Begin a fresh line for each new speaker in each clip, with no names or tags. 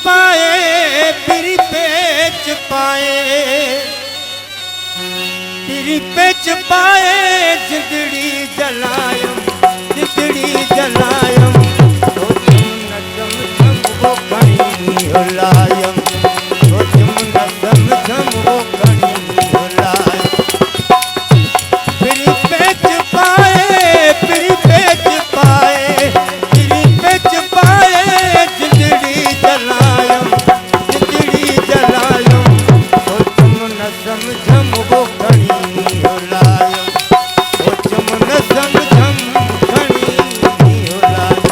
पाए फिर पेच पाए, फिर पेच पाए जिंदड़ी जलायम, जिंदड़ी जलायम। तो तुम न समझम वो कहीं हुलायम, तो तुम न समझम वो कहीं हुलायम। फिर पेच पाए फिर पेच पाए, फिर पेच पाए जिंदड़ी जलायम, जिंदड़ी जलायम। तो तुम न समझम वो कहीं हुलायम, तो तुम न समझम कहीं हुलायम।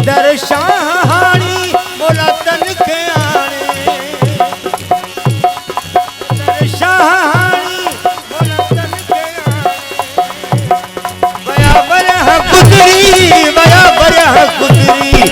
दर्शानी मोला तन के आने, दर्शानी मोला तन के आने। बया बरह गुजरी, बया बरह गुजरी,